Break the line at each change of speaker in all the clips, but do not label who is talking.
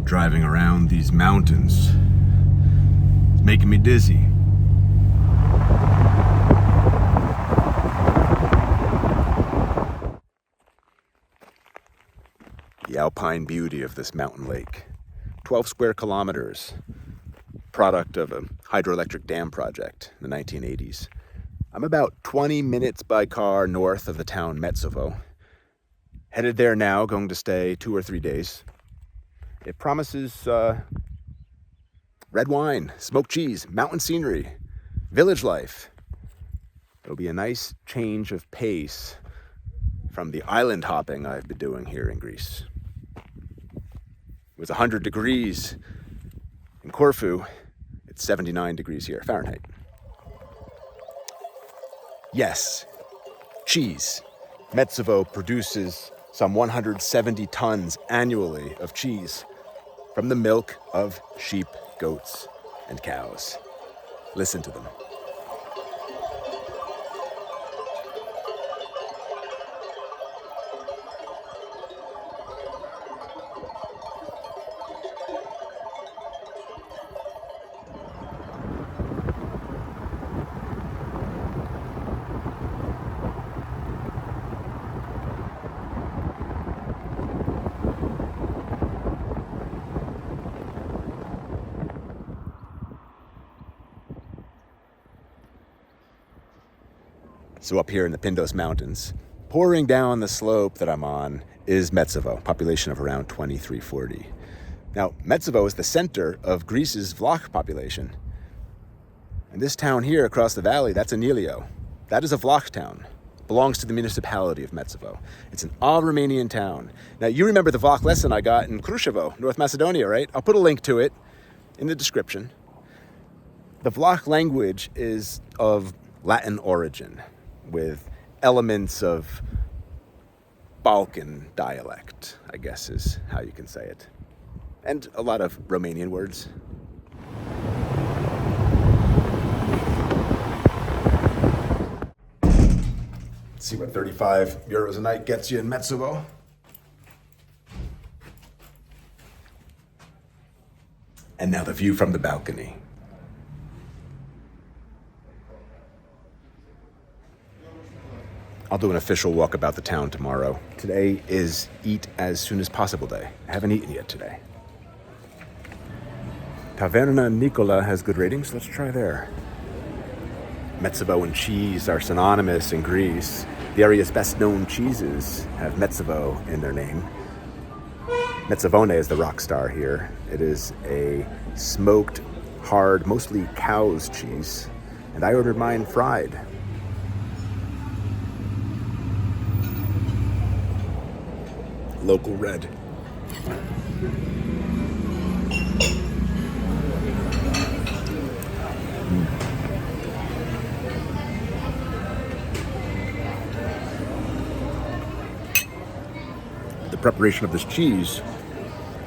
Driving around these mountains. It's making me dizzy. The alpine beauty of this mountain lake. 12 square kilometers. Product of a hydroelectric dam project in the 1980s. I'm about 20 minutes by car north of the town Metsovo. Headed there now, going to stay 2 or 3 days. It promises red wine, smoked cheese, mountain scenery, village life. It'll be a nice change of pace from the island hopping I've been doing here in Greece. It was 100 degrees in Corfu. It's 79 degrees here, Fahrenheit. Yes, cheese. Metsovo produces some 170 tons annually of cheese from the milk of sheep, goats, and cows. Listen to them. So up here in the Pindus mountains, pouring down the slope that I'm on is Metsovo, population of around 2340. Now, Metsovo is the center of Greece's Vlach population. And this town here across the valley, that's Aminciu. That is a Vlach town. Belongs to the municipality of Metsovo. It's an all-Romanian town. Now, you remember the Vlach lesson I got in Kruševo, North Macedonia, right? I'll put a link to it in the description. The Vlach language is of Latin origin, with elements of Balkan dialect, I guess is how you can say it. And a lot of Romanian words. Let's see what 35 euros a night gets you in Metsovo. And now the view from the balcony. I'll do an official walk about the town tomorrow. Today is eat as soon as possible day. I haven't eaten yet today. Taverna Nicola has good ratings. Let's try there. Metsovo and cheese are synonymous in Greece. The area's best known cheeses have Metsovo in their name. Metsovone is the rock star here. It is a smoked, hard, mostly cow's cheese. And I ordered mine fried. Local red. The preparation of this cheese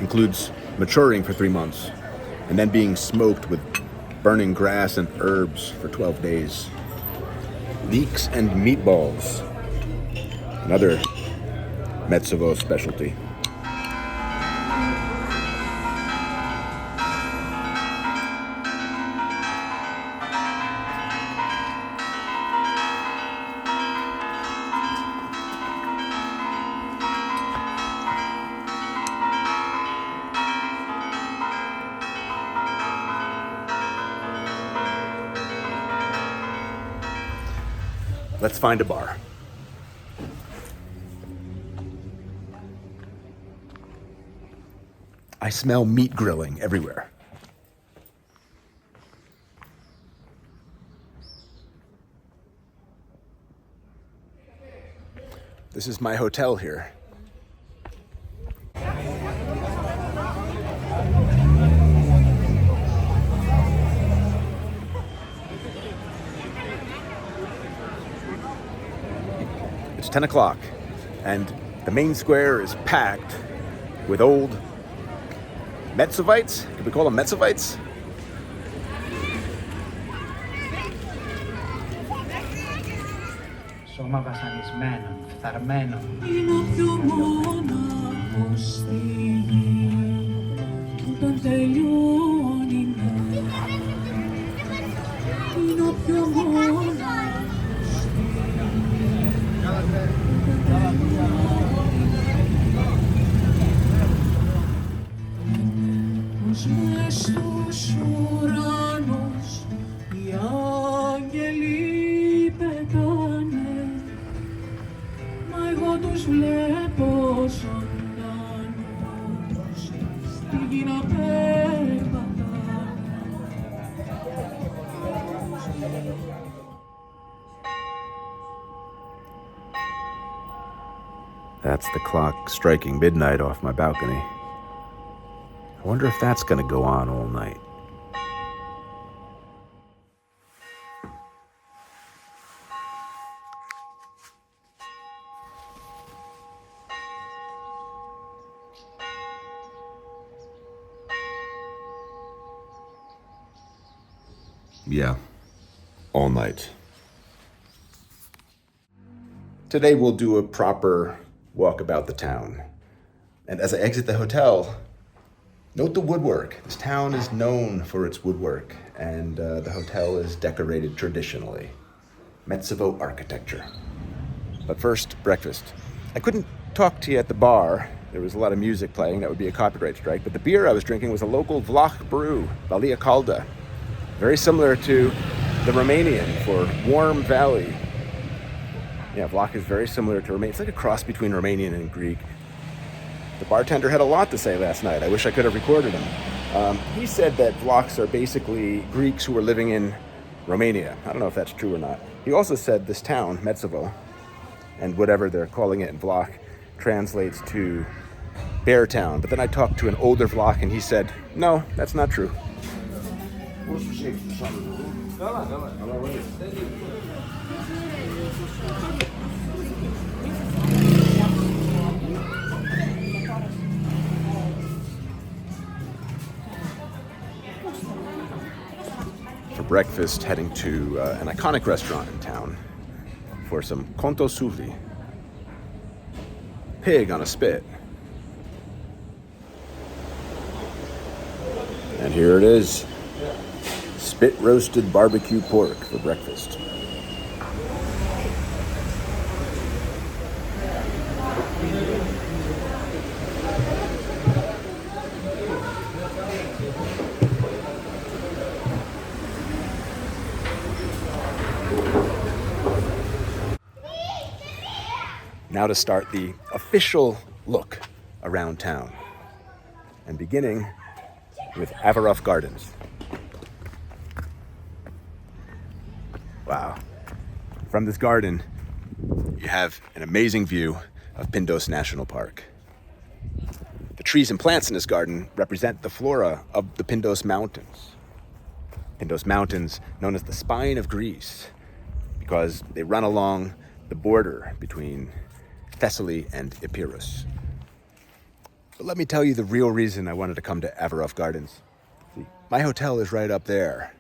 includes maturing for 3 months and then being smoked with burning grass and herbs for 12 days. Leeks and meatballs, another Metsovo specialty. Let's find a bar. I smell meat grilling everywhere. This is my hotel here. It's 10 o'clock, and the main square is packed with old Metsovites. Can we call them Metsovites?
Σώμα βασανισμένων, φθαρμένων.
Είναι ο πιο μόναχος στη γη.
That's the clock striking midnight off my balcony. I wonder if that's going to go on all night. Yeah, all night. Today we'll do a proper walk about the town. And as I exit the hotel, note the woodwork. This town is known for its woodwork, and the hotel is decorated traditionally. Metsovo architecture. But first, breakfast. I couldn't talk to you at the bar. There was a lot of music playing. That would be a copyright strike. But the beer I was drinking was a local Vlach brew, Milea Calda. Very similar to the Aromanian for warm valley. Yeah, Vlach is very similar to Romanian. It's like a cross between Romanian and Greek. The bartender had a lot to say last night. I wish I could have recorded him. He said that Vlachs are basically Greeks who were living in Romania. I don't know if that's true or not. He also said this town, Metsovo, and whatever they're calling it in Vlach, translates to Bear Town. But then I talked to an older Vlach and he said, no, that's not true. For breakfast, heading to an iconic restaurant in town for some conto suvli, pig on a spit. And here it is, spit roasted barbecue pork for breakfast. Now to start the official look around town, and beginning with Averoff Gardens. Wow. From this garden, you have an amazing view of Pindus National Park. The trees and plants in this garden represent the flora of the Pindus Mountains. Pindus Mountains, known as the spine of Greece, because they run along the border between Thessaly and Epirus. But let me tell you the real reason I wanted to come to Averoff Gardens. See, my hotel is right up there.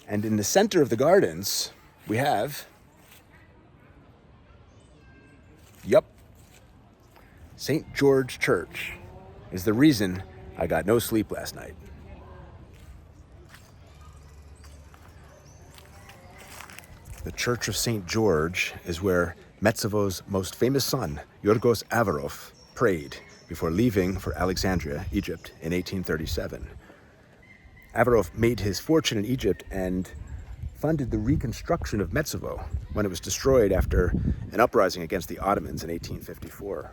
And in the center of the gardens, we have, St. George Church is the reason I got no sleep last night. The Church of St. George is where Metsovo's most famous son, Yorgos Averoff, prayed before leaving for Alexandria, Egypt, in 1837. Averoff made his fortune in Egypt and funded the reconstruction of Metsovo when it was destroyed after an uprising against the Ottomans in 1854.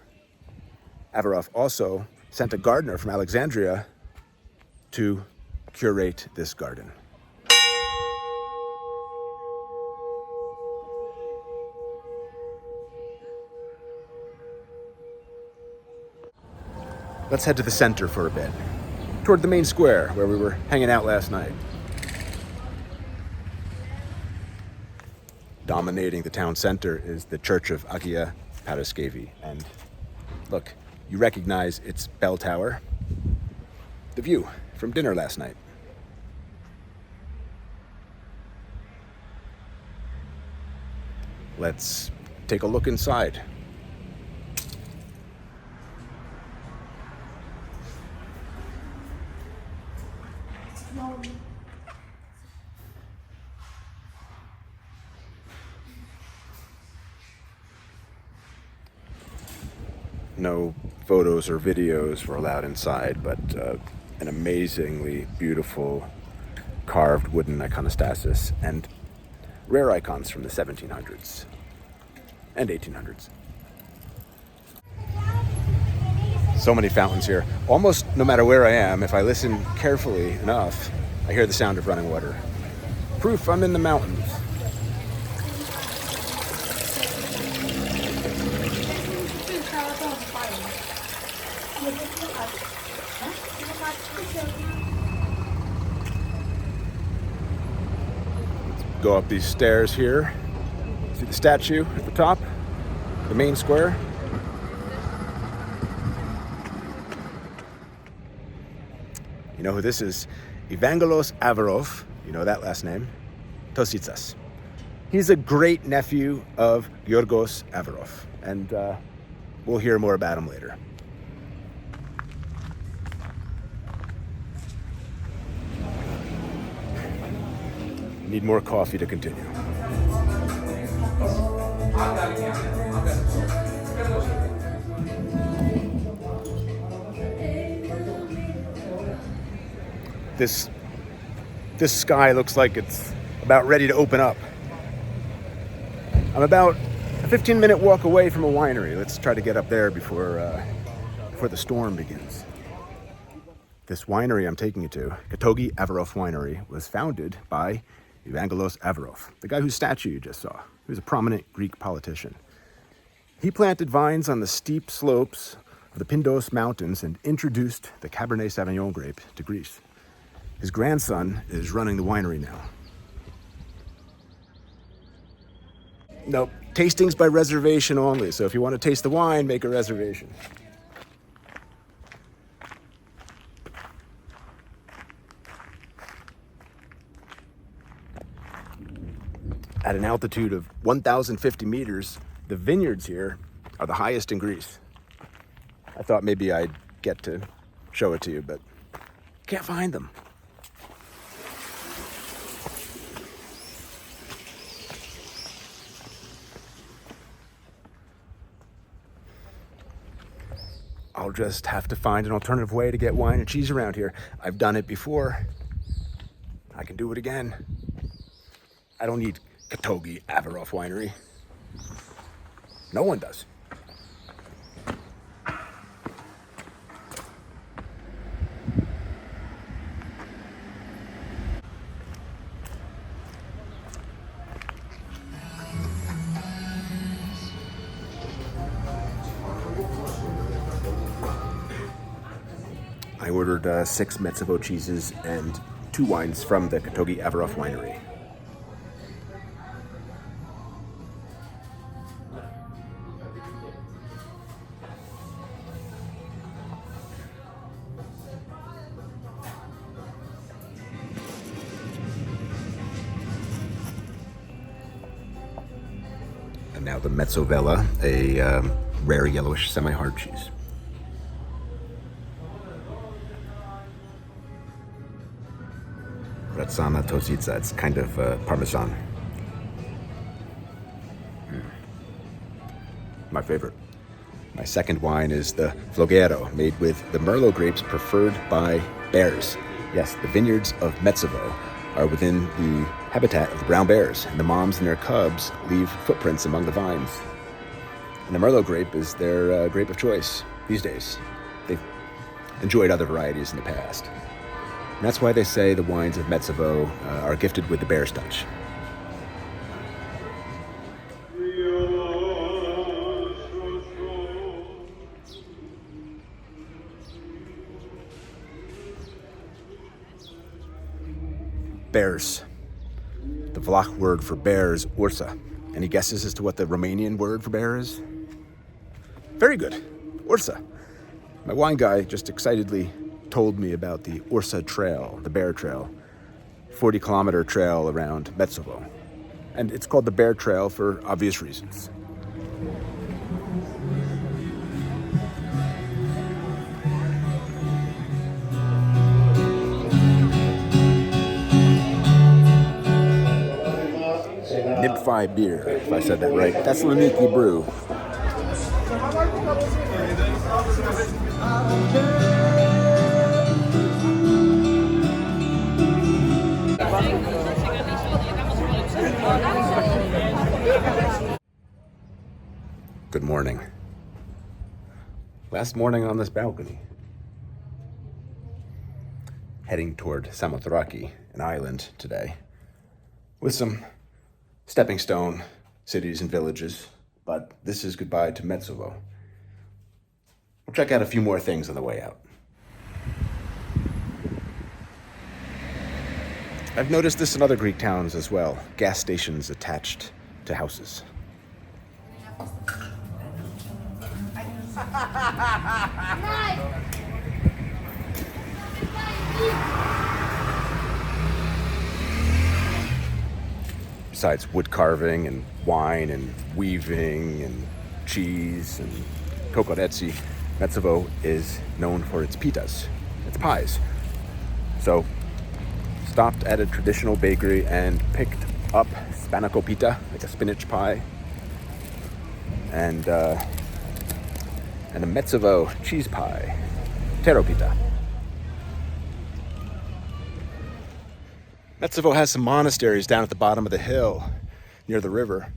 Averoff also sent a gardener from Alexandria to curate this garden. Let's head to the center for a bit, toward the main square where we were hanging out last night. Dominating the town center is the Church of Agia Paraskevi, and look, you recognize its bell tower, the view from dinner last night. Let's take a look inside. No photos or videos were allowed inside, but an amazingly beautiful carved wooden iconostasis and rare icons from the 1700s and 1800s. So many fountains here. Almost no matter where I am, if I listen carefully enough, I hear the sound of running water. Proof I'm in the mountains. Let's go up these stairs here. See the statue at the top? The main square? You know who this is? Evangelos Averoff, you know that last name? Tositsas. He's a great nephew of Yorgos Averoff, and we'll hear more about him later. Need more coffee to continue. This sky looks like it's about ready to open up. I'm about a 15-minute walk away from a winery. Let's try to get up there before the storm begins. This winery I'm taking you to, Katogi Averoff Winery, was founded by Evangelos Averoff, the guy whose statue you just saw. He was a prominent Greek politician. He planted vines on the steep slopes of the Pindus mountains and introduced the Cabernet Sauvignon grape to Greece. His grandson is running the winery now. Nope, tastings by reservation only. So if you want to taste the wine, make a reservation. At an altitude of 1,050 meters, the vineyards here are the highest in Greece. I thought maybe I'd get to show it to you, but can't find them. I'll just have to find an alternative way to get wine and cheese around here. I've done it before. I can do it again. I don't need Katogi Averoff Winery. No one does. I ordered 6 Metsovo cheeses and 2 wines from the Katogi Averoff Winery. And now the Metsovella, a rare yellowish semi-hard cheese. Ratsana tositsa, it's kind of Parmesan. My favorite. My second wine is the Vlogero, made with the Merlot grapes preferred by bears. Yes, the vineyards of Metsovo are within the habitat of the brown bears, and the moms and their cubs leave footprints among the vines. And the Merlot grape is their grape of choice these days. They've enjoyed other varieties in the past. And that's why they say the wines of Metsovo are gifted with the bear's touch. Bears. The Vlach word for bear is ursa. Any guesses as to what the Romanian word for bear is? Very good. Ursa. My wine guy just excitedly told me about the Ursa Trail, the Bear Trail, 40-kilometer trail around Metsovo. And it's called the Bear Trail for obvious reasons. Nib-Fi beer, if I said that right. That's Laniki brew. Good morning. Last morning on this balcony. Heading toward Samothraki, an island today, with some stepping stone cities and villages, but this is goodbye to Metsovo. We'll check out a few more things on the way out. I've noticed this in other Greek towns as well, gas stations attached to houses. Besides wood carving and wine and weaving and cheese and kokoretsi, Metsovo is known for its pitas, its pies. So, stopped at a traditional bakery and picked up spanako pita, like a spinach pie, and a Metsovo cheese pie, taro pita. Metsovo has some monasteries down at the bottom of the hill near the river.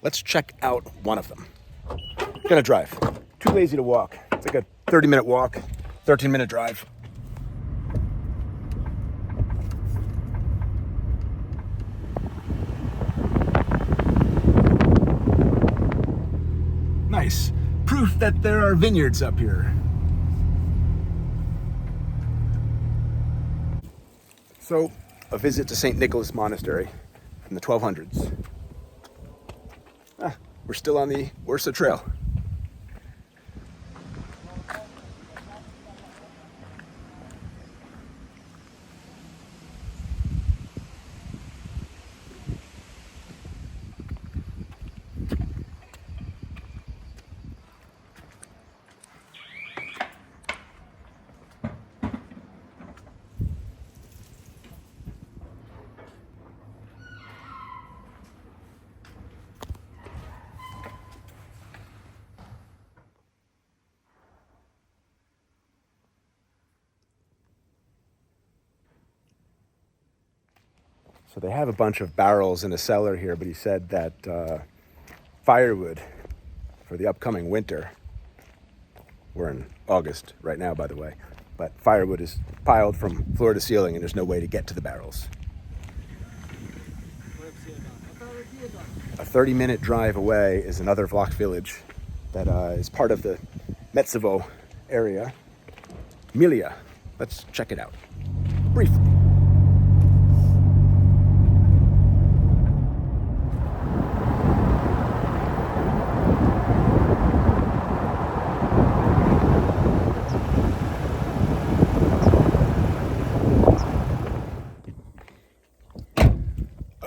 Let's check out one of them. Gonna drive. Too lazy to walk. It's like a 30-minute walk, 13-minute drive. Nice. Proof that there are vineyards up here. So, a visit to St. Nicholas Monastery from the 1200s. We're still on the Ursa Trail. So they have a bunch of barrels in a cellar here, but he said that firewood for the upcoming winter, we're in August right now, by the way, but firewood is piled from floor to ceiling and there's no way to get to the barrels. A 30-minute drive away is another Vlach village that is part of the Metsovo area, Milea. Let's check it out briefly.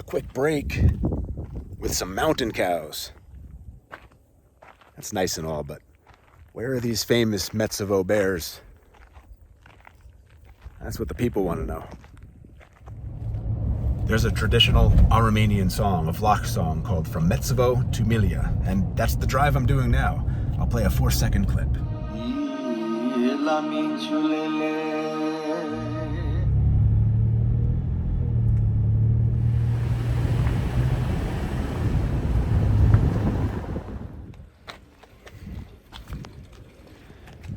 Quick break with some mountain cows. That's nice and all, but where are these famous Metsovo bears? That's what the people want to know. There's a traditional Aromanian song, a Vlach song called From Metsovo to Milea, and that's the drive I'm doing now. I'll play a 4-second clip.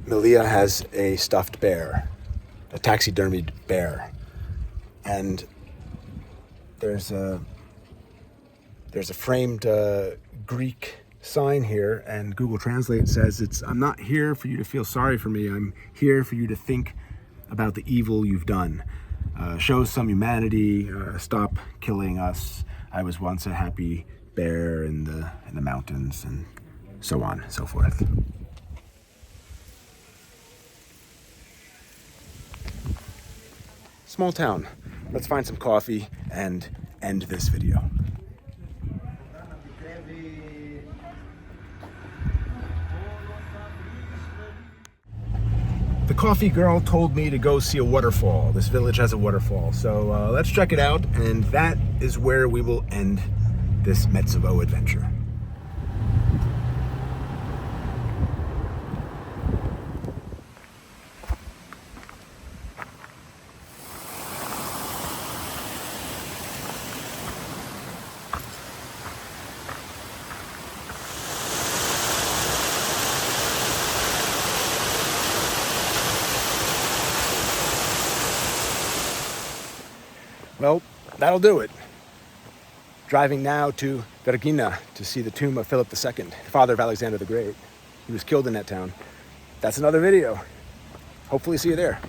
Milea has a stuffed bear, a taxidermied bear, and there's a framed Greek sign here, and Google Translate says I'm not here for you to feel sorry for me, I'm here for you to think about the evil you've done. Show some humanity, stop killing us. I was once a happy bear in the mountains, and so on and so forth. Small town. Let's find some coffee and end this video. The coffee girl told me to go see a waterfall. This village has a waterfall, so let's check it out, and that is where we will end this Metsovo adventure. Well, that'll do it. Driving now to Vergina to see the tomb of Philip II, the father of Alexander the Great. He was killed in that town. That's another video. Hopefully see you there.